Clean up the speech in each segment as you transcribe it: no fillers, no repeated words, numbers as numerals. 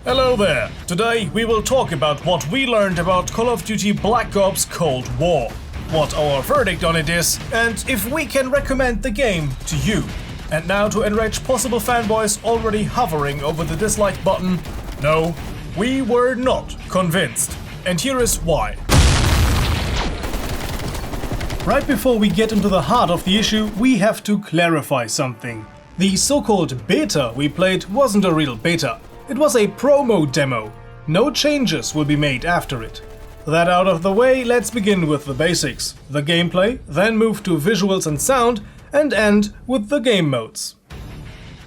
Hello there! Today we will talk about what we learned about Call of Duty Black Ops Cold War, what our verdict on it is, and if we can recommend the game to you. And now to enrage possible fanboys already hovering over the dislike button, no, we were not convinced. And here is why. Right before we get into the heart of the issue, we have to clarify something. The so-called beta we played wasn't a real beta. It was a promo demo. No changes will be made after it. That out of the way, let's begin with the basics. The gameplay, then move to visuals and sound, and end with the game modes.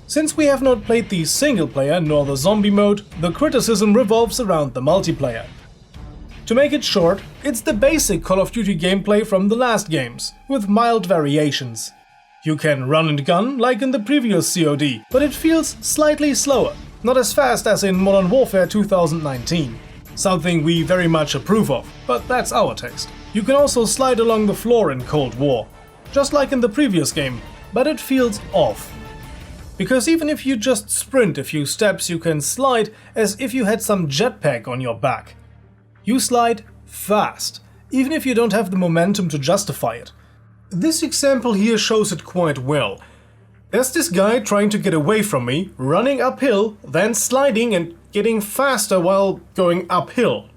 Since we have not played the single player nor the zombie mode, the criticism revolves around the multiplayer. To make it short, it's the basic Call of Duty gameplay from the last games, with mild variations. You can run and gun like in the previous COD, but it feels slightly slower. Not as fast as in Modern Warfare 2019. Something we very much approve of, but that's our taste. You can also slide along the floor in Cold War, just like in the previous game, but it feels off. Because even if you just sprint a few steps, you can slide as if you had some jetpack on your back. You slide fast, even if you don't have the momentum to justify it. This example here shows it quite well. There's this guy trying to get away from me, running uphill, then sliding and getting faster while going uphill.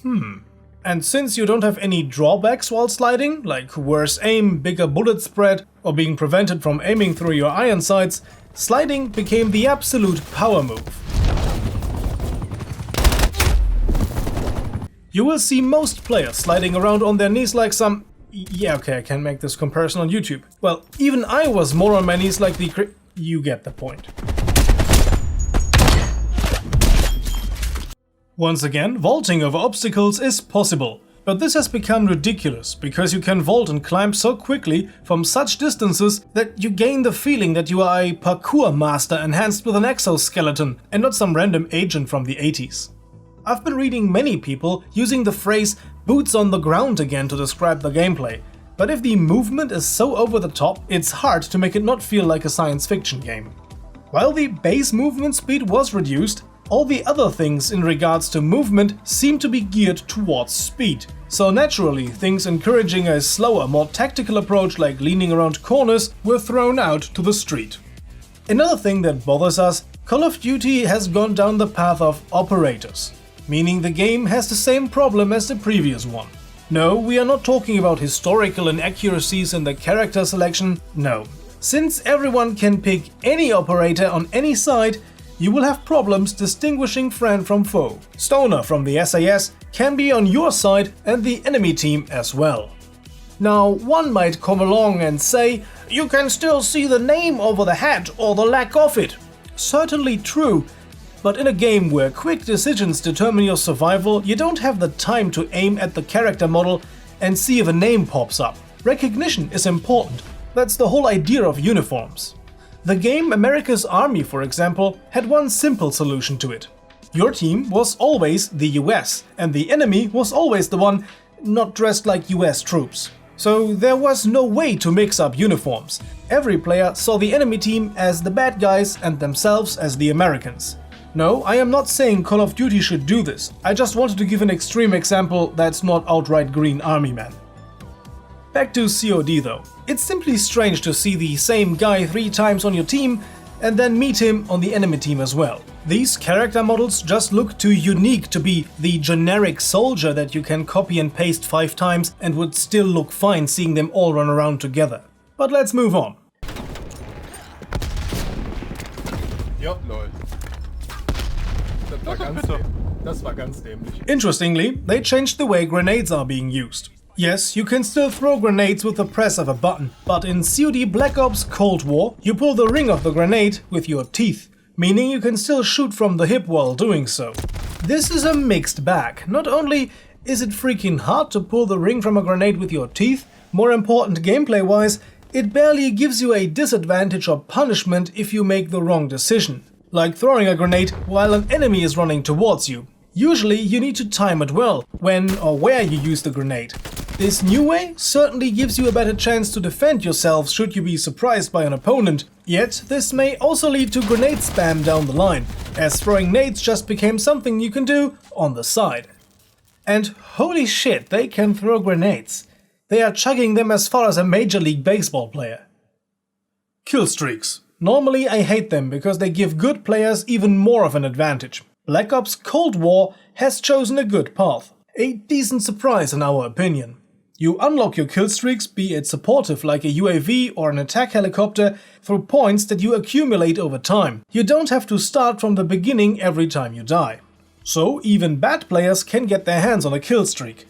And since you don't have any drawbacks while sliding, like worse aim, bigger bullet spread, or being prevented from aiming through your iron sights, sliding became the absolute power move. You will see most players sliding around on their knees like some... Yeah, okay, I can make this comparison on YouTube. Well, even I was more on my knees like the you get the point. Once again, vaulting over obstacles is possible, but this has become ridiculous because you can vault and climb so quickly from such distances that you gain the feeling that you are a parkour master enhanced with an exoskeleton and not some random agent from the 80s. I've been reading many people using the phrase boots on the ground again to describe the gameplay, but if the movement is so over the top, it's hard to make it not feel like a science fiction game. While the base movement speed was reduced, all the other things in regards to movement seem to be geared towards speed. So naturally, things encouraging a slower, more tactical approach like leaning around corners were thrown out to the street. Another thing that bothers us, Call of Duty has gone down the path of operators. Meaning the game has the same problem as the previous one. No, we are not talking about historical inaccuracies in the character selection, no. Since everyone can pick any operator on any side, you will have problems distinguishing friend from foe. Stoner from the SAS can be on your side and the enemy team as well. Now, one might come along and say, you can still see the name over the hat or the lack of it. Certainly true. But in a game where quick decisions determine your survival, you don't have the time to aim at the character model and see if a name pops up. Recognition is important. That's the whole idea of uniforms. The game America's Army, for example, had one simple solution to it. Your team was always the US, and the enemy was always the one not dressed like US troops. So there was no way to mix up uniforms. Every player saw the enemy team as the bad guys and themselves as the Americans. No, I am not saying Call of Duty should do this, I just wanted to give an extreme example that's not outright Green Army Man. Back to COD though. It's simply strange to see the same guy 3 times on your team and then meet him on the enemy team as well. These character models just look too unique to be the generic soldier that you can copy and paste 5 times and would still look fine seeing them all run around together. But let's move on. Ja, lol. Das war ganz dämlich. Interestingly, they changed the way grenades are being used. Yes, you can still throw grenades with the press of a button, but in COD Black Ops Cold War, you pull the ring of the grenade with your teeth, meaning you can still shoot from the hip while doing so. This is a mixed bag. Not only is it freaking hard to pull the ring from a grenade with your teeth, more important gameplay-wise, it barely gives you a disadvantage or punishment if you make the wrong decision. Like throwing a grenade while an enemy is running towards you. Usually you need to time it well, when or where you use the grenade. This new way certainly gives you a better chance to defend yourself should you be surprised by an opponent, yet this may also lead to grenade spam down the line, as throwing nades just became something you can do on the side. And holy shit, they can throw grenades. They are chugging them as far as a Major League Baseball player. Killstreaks. Normally I hate them because they give good players even more of an advantage. Black Ops Cold War has chosen a good path. A decent surprise in our opinion. You unlock your killstreaks, be it supportive like a UAV or an attack helicopter, through points that you accumulate over time. You don't have to start from the beginning every time you die. So even bad players can get their hands on a killstreak.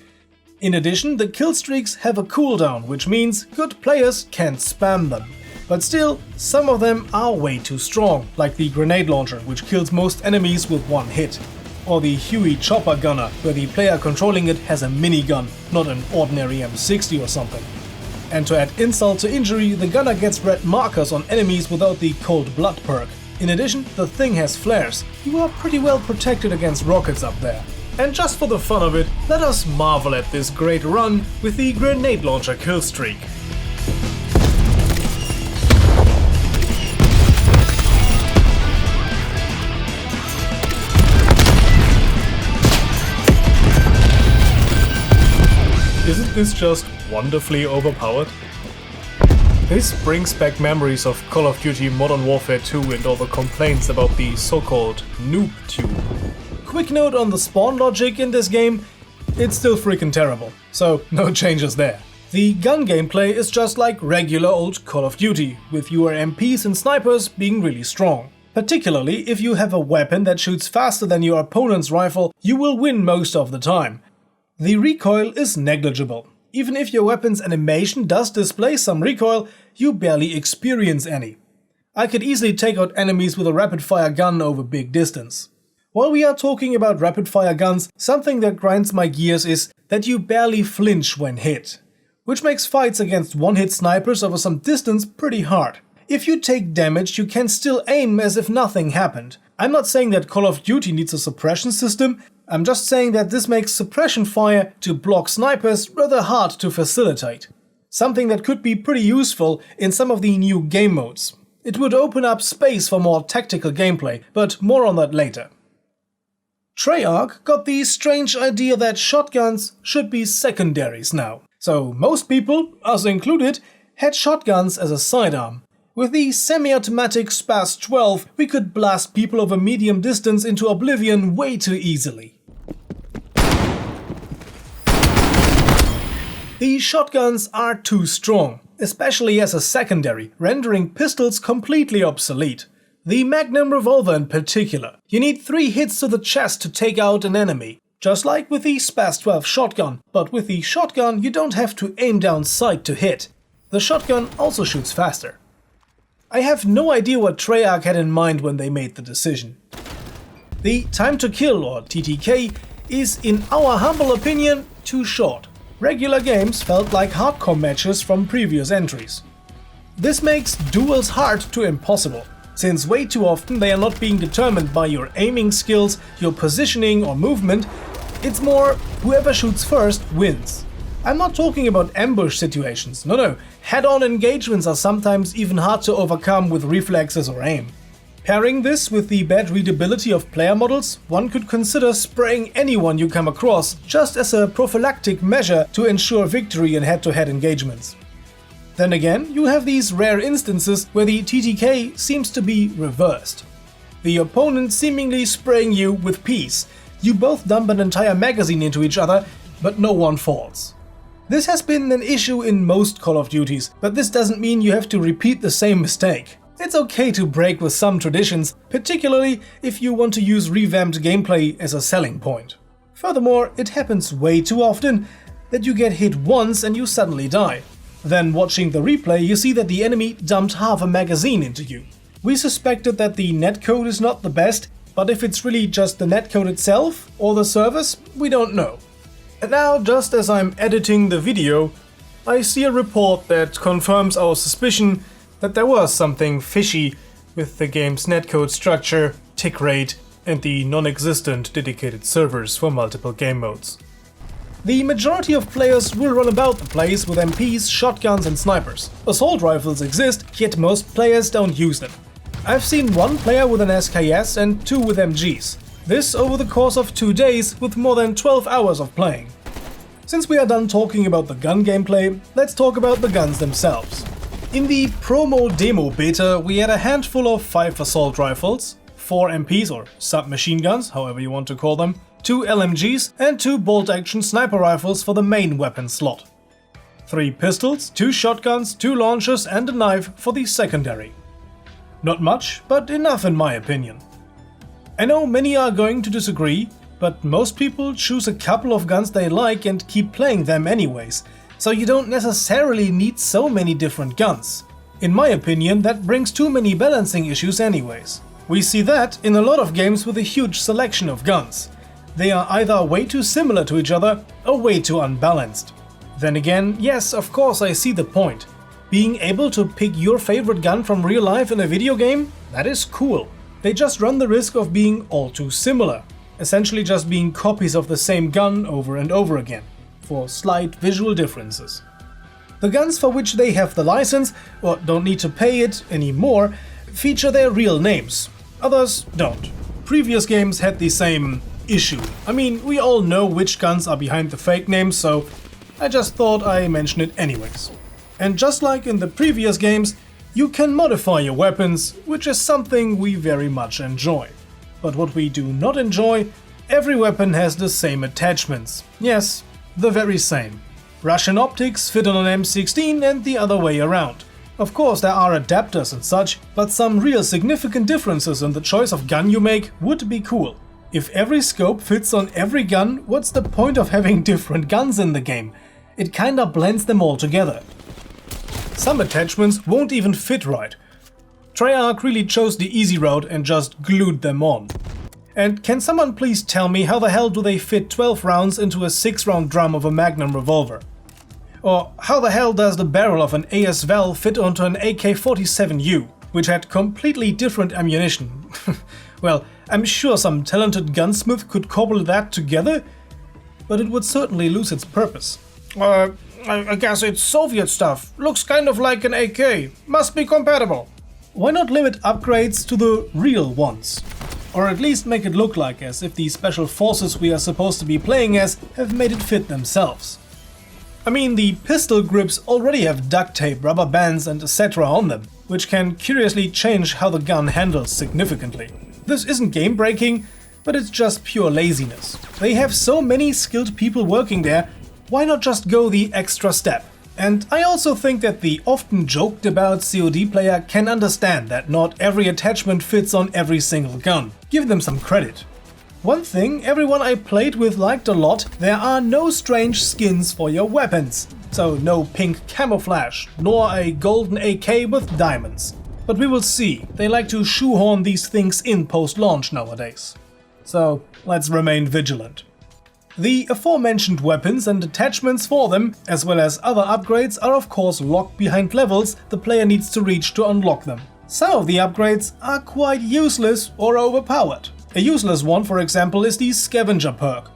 In addition, the killstreaks have a cooldown, which means good players can spam them. But still, some of them are way too strong, like the grenade launcher, which kills most enemies with one hit. Or the Huey chopper gunner, where the player controlling it has a minigun, not an ordinary M60 or something. And to add insult to injury, the gunner gets red markers on enemies without the cold blood perk. In addition, the thing has flares. You are pretty well protected against rockets up there. And just for the fun of it, let us marvel at this great run with the grenade launcher killstreak. Isn't this just wonderfully overpowered? This brings back memories of Call of Duty Modern Warfare 2 and all the complaints about the so-called noob tube. Quick note on the spawn logic in this game, it's still freaking terrible, so no changes there. The gun gameplay is just like regular old Call of Duty, with your MPs and snipers being really strong. Particularly if you have a weapon that shoots faster than your opponent's rifle, you will win most of the time. The recoil is negligible. Even if your weapon's animation does display some recoil, you barely experience any. I could easily take out enemies with a rapid-fire gun over big distance. While we are talking about rapid-fire guns, something that grinds my gears is that you barely flinch when hit, which makes fights against one-hit snipers over some distance pretty hard. If you take damage, you can still aim as if nothing happened. I'm not saying that Call of Duty needs a suppression system, I'm just saying that this makes suppression fire to block snipers rather hard to facilitate. Something that could be pretty useful in some of the new game modes. It would open up space for more tactical gameplay, but more on that later. Treyarch got the strange idea that shotguns should be secondaries now. So most people, us included, had shotguns as a sidearm. With the semi-automatic SPAS 12, we could blast people over medium distance into oblivion way too easily. The shotguns are too strong, especially as a secondary, rendering pistols completely obsolete. The Magnum revolver in particular. You need 3 hits to the chest to take out an enemy. Just like with the SPAS 12 shotgun, but with the shotgun you don't have to aim down sight to hit. The shotgun also shoots faster. I have no idea what Treyarch had in mind when they made the decision. The time to kill, or TTK, is in our humble opinion too short. Regular games felt like hardcore matches from previous entries. This makes duels hard to impossible, since way too often they are not being determined by your aiming skills, your positioning or movement. It's more whoever shoots first wins. I'm not talking about ambush situations, no, head-on engagements are sometimes even hard to overcome with reflexes or aim. Pairing this with the bad readability of player models, one could consider spraying anyone you come across just as a prophylactic measure to ensure victory in head-to-head engagements. Then again, you have these rare instances where the TTK seems to be reversed. The opponent seemingly spraying you with peace. You both dump an entire magazine into each other, but no one falls. This has been an issue in most Call of Duties, but this doesn't mean you have to repeat the same mistake. It's okay to break with some traditions, particularly if you want to use revamped gameplay as a selling point. Furthermore, it happens way too often that you get hit once and you suddenly die. Then watching the replay you see that the enemy dumped half a magazine into you. We suspected that the netcode is not the best, but if it's really just the netcode itself or the servers, we don't know. And now, just as I'm editing the video, I see a report that confirms our suspicion that there was something fishy with the game's netcode structure, tick rate, and the non-existent dedicated servers for multiple game modes. The majority of players will run about the place with MPs, shotguns and snipers. Assault rifles exist, yet most players don't use them. I've seen one player with an SKS and 2 with MGs. This over the course of 2 days with more than 12 hours of playing. Since we are done talking about the gun gameplay, let's talk about the guns themselves. In the promo demo beta, we had a handful of 5 assault rifles, 4 MPs or submachine guns, however you want to call them, 2 LMGs and 2 bolt-action sniper rifles for the main weapon slot. 3 pistols, 2 shotguns, 2 launchers and a knife for the secondary. Not much, but enough in my opinion. I know many are going to disagree, but most people choose a couple of guns they like and keep playing them anyways, so you don't necessarily need so many different guns. In my opinion, that brings too many balancing issues anyways. We see that in a lot of games with a huge selection of guns. They are either way too similar to each other or way too unbalanced. Then again, yes, of course I see the point. Being able to pick your favorite gun from real life in a video game? That is cool. They just run the risk of being all too similar. Essentially just being copies of the same gun over and over again, for slight visual differences. The guns for which they have the license, or don't need to pay it anymore, feature their real names. Others don't. Previous games had the same issue. I mean, we all know which guns are behind the fake names, so I just thought I mention it anyways. And just like in the previous games, you can modify your weapons, which is something we very much enjoy. But what we do not enjoy, every weapon has the same attachments. Yes, the very same. Russian optics fit on an M16 and the other way around. Of course there are adapters and such, but some real significant differences in the choice of gun you make would be cool. If every scope fits on every gun, what's the point of having different guns in the game? It kinda blends them all together. Some attachments won't even fit right. Treyarch really chose the easy route and just glued them on. And can someone please tell me how the hell do they fit 12 rounds into a 6-round drum of a Magnum revolver? Or how the hell does the barrel of an AS-Val fit onto an AK-47U, which had completely different ammunition? Well, I'm sure some talented gunsmith could cobble that together, but it would certainly lose its purpose. I guess it's Soviet stuff. Looks kind of like an AK. Must be compatible. Why not limit upgrades to the real ones? Or at least make it look like as if the special forces we are supposed to be playing as have made it fit themselves. I mean, the pistol grips already have duct tape, rubber bands and etc. on them, which can curiously change how the gun handles significantly. This isn't game breaking, but it's just pure laziness. They have so many skilled people working there, why not just go the extra step? And I also think that the often joked about COD player can understand that not every attachment fits on every single gun. Give them some credit. One thing everyone I played with liked a lot, there are no strange skins for your weapons. So no pink camouflage, nor a golden AK with diamonds. But we will see, they like to shoehorn these things in post-launch nowadays. So let's remain vigilant. The aforementioned weapons and attachments for them, as well as other upgrades, are of course locked behind levels the player needs to reach to unlock them. Some of the upgrades are quite useless or overpowered. A useless one, for example, is the scavenger perk.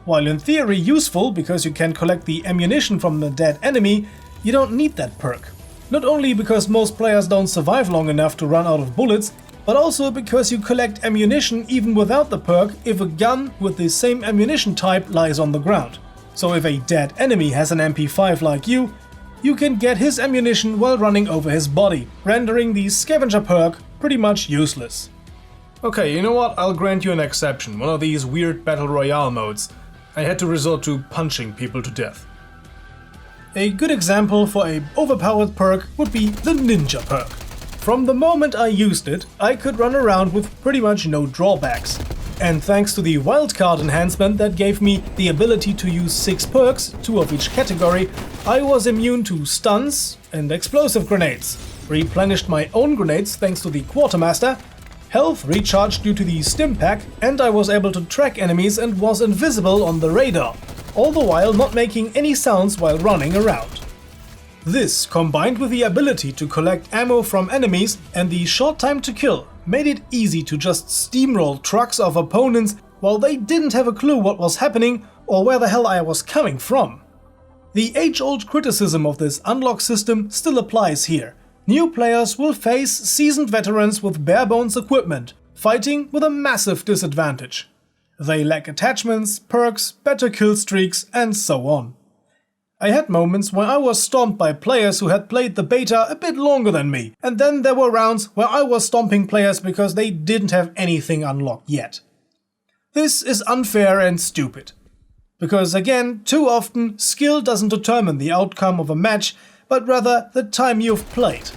While in theory useful because you can collect the ammunition from the dead enemy, you don't need that perk. Not only because most players don't survive long enough to run out of bullets, but also because you collect ammunition even without the perk if a gun with the same ammunition type lies on the ground. So if a dead enemy has an MP5 like you can get his ammunition while running over his body, rendering the scavenger perk pretty much useless. Okay, you know what? I'll grant you an exception, one of these weird battle royale modes. I had to resort to punching people to death. A good example for a overpowered perk would be the ninja perk. From the moment I used it, I could run around with pretty much no drawbacks. And thanks to the wildcard enhancement that gave me the ability to use 6 perks, 2 of each category, I was immune to stuns and explosive grenades, replenished my own grenades thanks to the quartermaster, health recharged due to the stim pack, and I was able to track enemies and was invisible on the radar, all the while not making any sounds while running around. This, combined with the ability to collect ammo from enemies and the short time to kill, made it easy to just steamroll trucks of opponents while they didn't have a clue what was happening or where the hell I was coming from. The age-old criticism of this unlock system still applies here. New players will face seasoned veterans with bare-bones equipment, fighting with a massive disadvantage. They lack attachments, perks, better kill streaks, and so on. I had moments where I was stomped by players who had played the beta a bit longer than me, and then there were rounds where I was stomping players because they didn't have anything unlocked yet. This is unfair and stupid. Because again, too often, skill doesn't determine the outcome of a match, but rather the time you've played.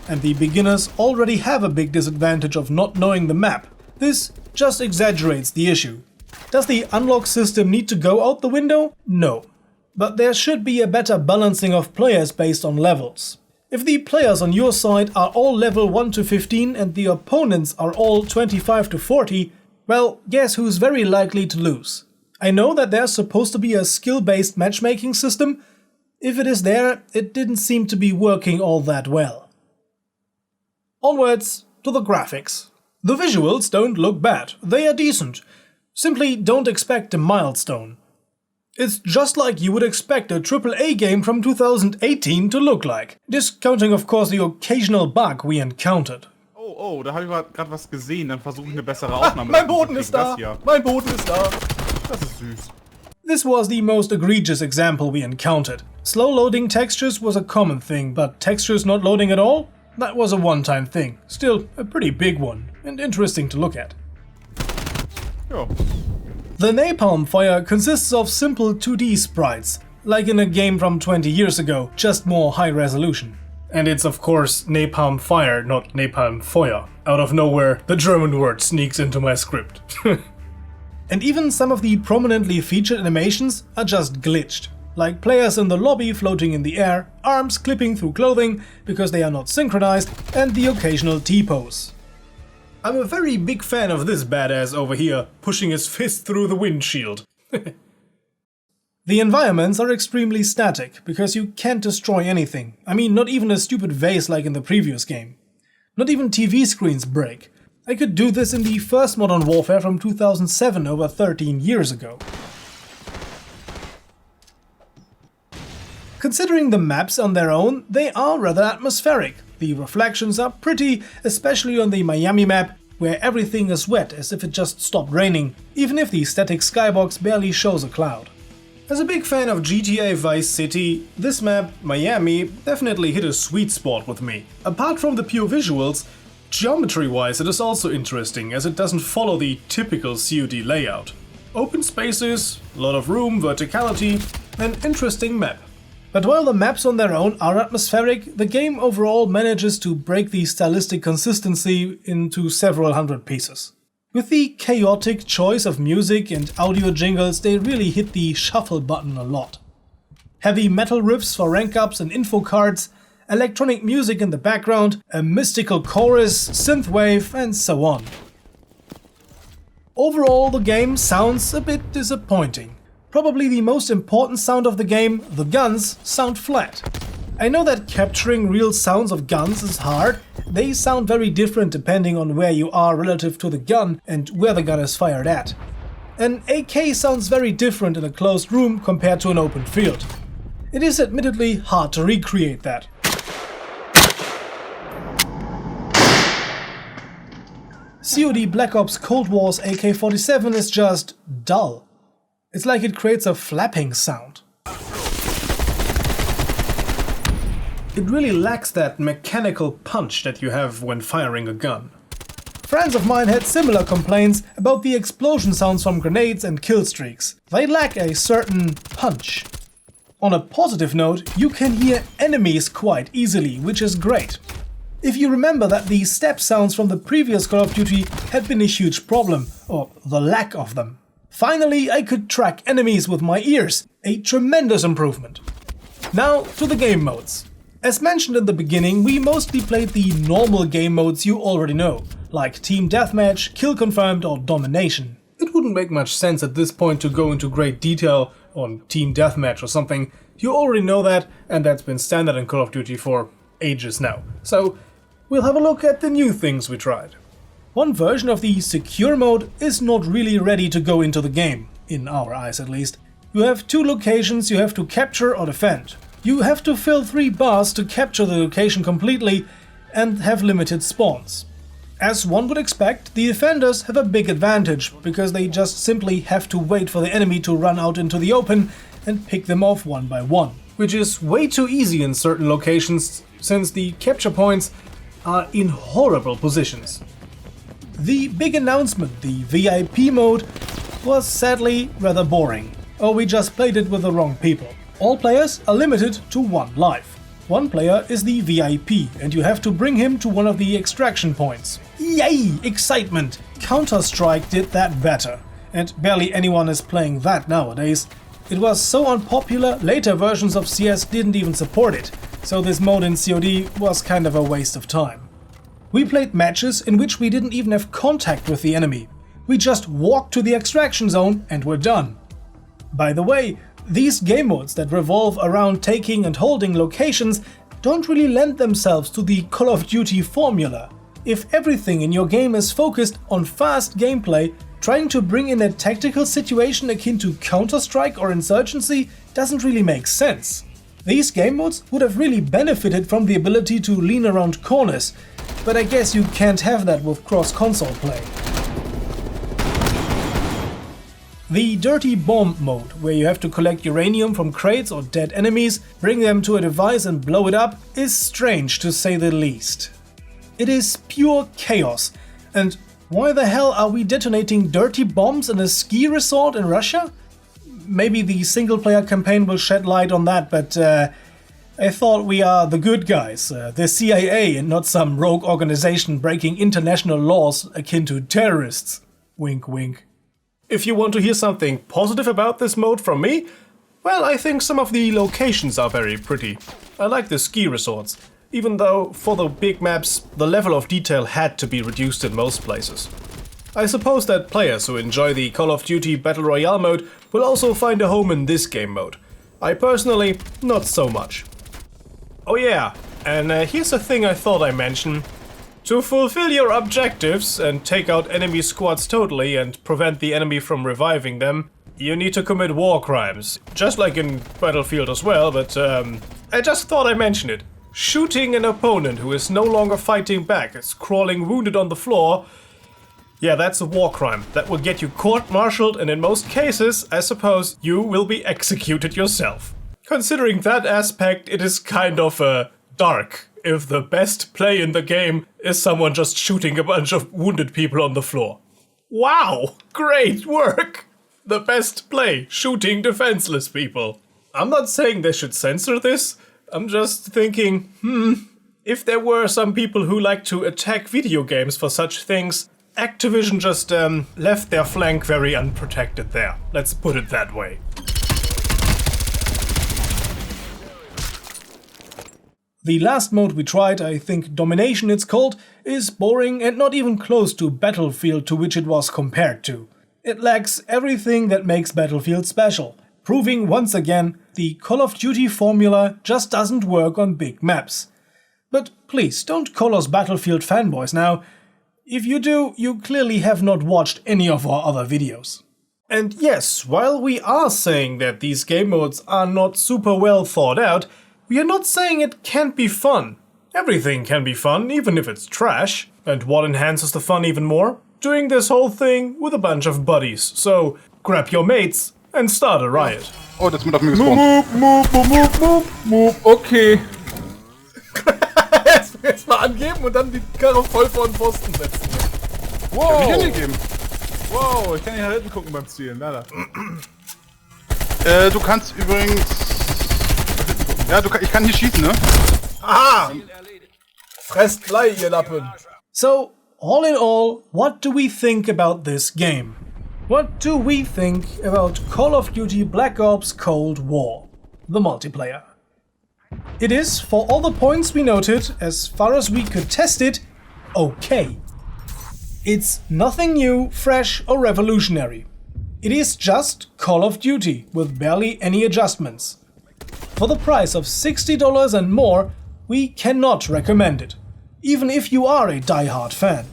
And the beginners already have a big disadvantage of not knowing the map. This just exaggerates the issue. Does the unlock system need to go out the window? No. But there should be a better balancing of players based on levels. If the players on your side are all level 1 to 15 and the opponents are all 25 to 40, well, guess who's very likely to lose? I know that there's supposed to be a skill-based matchmaking system. If it is there, it didn't seem to be working all that well. Onwards to the graphics. The visuals don't look bad, they are decent. Simply don't expect a milestone. It's just like you would expect a AAA game from 2018 to look like, discounting of course the occasional bug we encountered. Oh, da habe ich gerade was gesehen, dann versuche ich eine bessere Aufnahme Mein Boden ist da! Das hier. Mein Boden ist da! Das ist süß. This was the most egregious example we encountered. Slow loading textures was a common thing, but textures not loading at all? That was a one-time thing. Still, a pretty big one, and interesting to look at. Ja. The napalm fire consists of simple 2D sprites, like in a game from 20 years ago, just more high resolution. And it's of course napalm fire, not napalm Feuer. Out of nowhere, the German word sneaks into my script. And even some of the prominently featured animations are just glitched. Like players in the lobby floating in the air, arms clipping through clothing because they are not synchronized, and the occasional T-pose. I'm a very big fan of this badass over here, pushing his fist through the windshield. The environments are extremely static, because you can't destroy anything. I mean, not even a stupid vase like in the previous game. Not even TV screens break. I could do this in the first Modern Warfare from 2007, over 13 years ago. Considering the maps on their own, they are rather atmospheric. The reflections are pretty, especially on the Miami map, where everything is wet as if it just stopped raining, even if the static skybox barely shows a cloud. As a big fan of GTA Vice City, this map, Miami, definitely hit a sweet spot with me. Apart from the pure visuals, geometry-wise it is also interesting as it doesn't follow the typical COD layout. Open spaces, a lot of room, verticality, an interesting map. But while the maps on their own are atmospheric, the game overall manages to break the stylistic consistency into several hundred pieces. With the chaotic choice of music and audio jingles, they really hit the shuffle button a lot. Heavy metal riffs for rank ups and info cards, electronic music in the background, a mystical chorus, synthwave, and so on. Overall, the game sounds a bit disappointing. Probably the most important sound of the game, the guns, sound flat. I know that capturing real sounds of guns is hard. They sound very different depending on where you are relative to the gun and where the gun is fired at. An AK sounds very different in a closed room compared to an open field. It is admittedly hard to recreate that. COD Black Ops Cold War's AK-47 is just dull. It's like it creates a flapping sound. It really lacks that mechanical punch that you have when firing a gun. Friends of mine had similar complaints about the explosion sounds from grenades and killstreaks. They lack a certain punch. On a positive note, you can hear enemies quite easily, which is great. If you remember that the step sounds from the previous Call of Duty had been a huge problem, or the lack of them. Finally, I could track enemies with my ears, a tremendous improvement. Now to the game modes. As mentioned in the beginning, we mostly played the normal game modes you already know, like Team Deathmatch, Kill Confirmed or Domination. It wouldn't make much sense at this point to go into great detail on Team Deathmatch or something. You already know that, and that's been standard in Call of Duty for ages now. So, we'll have a look at the new things we tried. one version of the secure mode is not really ready to go into the game, in our eyes at least. You have 2 locations you have to capture or defend. You have to fill 3 bars to capture the location completely and have limited spawns. As one would expect, the defenders have a big advantage, because they just simply have to wait for the enemy to run out into the open and pick them off one by one. Which is way too easy in certain locations, since the capture points are in horrible positions. The big announcement, the VIP mode, was sadly rather boring. Or we just played it with the wrong people. All players are limited to 1 life. One player is the VIP, and you have to bring him to one of the extraction points. Yay! Excitement! Counter-Strike did that better, and barely anyone is playing that nowadays. It was so unpopular, later versions of CS didn't even support it, so this mode in COD was kind of a waste of time. We played matches in which we didn't even have contact with the enemy. We just walked to the extraction zone and were done. By the way, these game modes that revolve around taking and holding locations don't really lend themselves to the Call of Duty formula. If everything in your game is focused on fast gameplay, trying to bring in a tactical situation akin to Counter-Strike or Insurgency doesn't really make sense. These game modes would have really benefited from the ability to lean around corners, but I guess you can't have that with cross-console play. The Dirty Bomb mode, where you have to collect uranium from crates or dead enemies, bring them to a device and blow it up, is strange to say the least. It is pure chaos, and why the hell are we detonating dirty bombs in a ski resort in Russia? Maybe the single-player campaign will shed light on that, but I thought we are the good guys, the CIA, and not some rogue organization breaking international laws akin to terrorists. Wink wink. If you want to hear something positive about this mode from me, well, I think some of the locations are very pretty. I like the ski resorts, even though for the big maps the level of detail had to be reduced in most places. I suppose that players who enjoy the Call of Duty Battle Royale mode will also find a home in this game mode. I personally, not so much. Oh yeah, and here's a thing I thought I'd mention. To fulfill your objectives and take out enemy squads totally and prevent the enemy from reviving them, you need to commit war crimes. Just like in Battlefield as well, but I just thought I'd mention it. Shooting an opponent who is no longer fighting back, is crawling wounded on the floor, yeah, that's a war crime. That will get you court-martialed, and in most cases, I suppose, you will be executed yourself. Considering that aspect, it is kind of dark if the best play in the game is someone just shooting a bunch of wounded people on the floor. Wow! Great work! The best play, shooting defenseless people. I'm not saying they should censor this, I'm just thinking, if there were some people who like to attack video games for such things, Activision just left their flank very unprotected there. Let's put it that way. The last mode we tried, I think Domination it's called, is boring and not even close to Battlefield to which it was compared to. It lacks everything that makes Battlefield special, proving once again the Call of Duty formula just doesn't work on big maps. But please don't call us Battlefield fanboys now. If you do, you clearly have not watched any of our other videos. And yes, while we are saying that these game modes are not super well thought out, we are not saying it can't be fun. Everything can be fun, even if it's trash. And what enhances the fun even more? Doing this whole thing with a bunch of buddies. So grab your mates and start a riot. Oh, das wird auf mir gespawnt. Move, okay. Erst mal angeben und dann die Karre voll vor den Pfosten setzen. Wow. Ich kann nicht geben. Wow, ich kann nicht nach hinten gucken beim Zielen, leider. Du kannst übrigens... Ja, ich kann hier schießen, ne? Aha! Fresst Blei, ihr Lappen. So, all in all, what do we think about this game? What do we think about Call of Duty Black Ops Cold War, the multiplayer? It is, for all the points we noted, as far as we could test it, okay. It's nothing new, fresh or revolutionary. It is just Call of Duty with barely any adjustments. For the price of $60 and more, we cannot recommend it, even if you are a die-hard fan.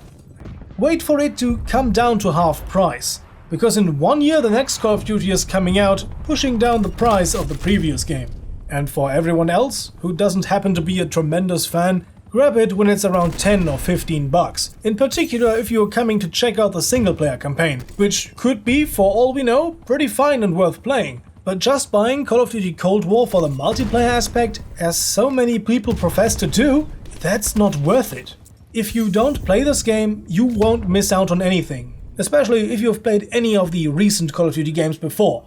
wait for it to come down to half price, because in 1 year the next Call of Duty is coming out, pushing down the price of the previous game. And for everyone else who doesn't happen to be a tremendous fan, grab it when it's around 10 or 15 bucks, in particular if you're coming to check out the single-player campaign, which could be, for all we know, pretty fine and worth playing. But just buying Call of Duty Cold War for the multiplayer aspect, as so many people profess to do, that's not worth it. If you don't play this game, you won't miss out on anything, especially if you've played any of the recent Call of Duty games before.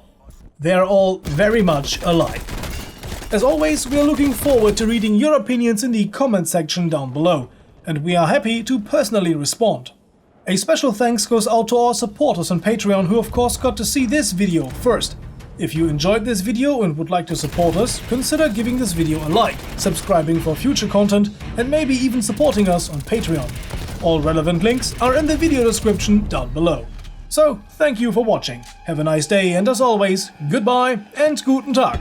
They're all very much alike. As always, we are looking forward to reading your opinions in the comment section down below, and we are happy to personally respond. A special thanks goes out to our supporters on Patreon who of course got to see this video first. If you enjoyed this video and would like to support us, consider giving this video a like, subscribing for future content, and maybe even supporting us on Patreon. All relevant links are in the video description down below. So, thank you for watching, have a nice day, and as always, goodbye and guten Tag!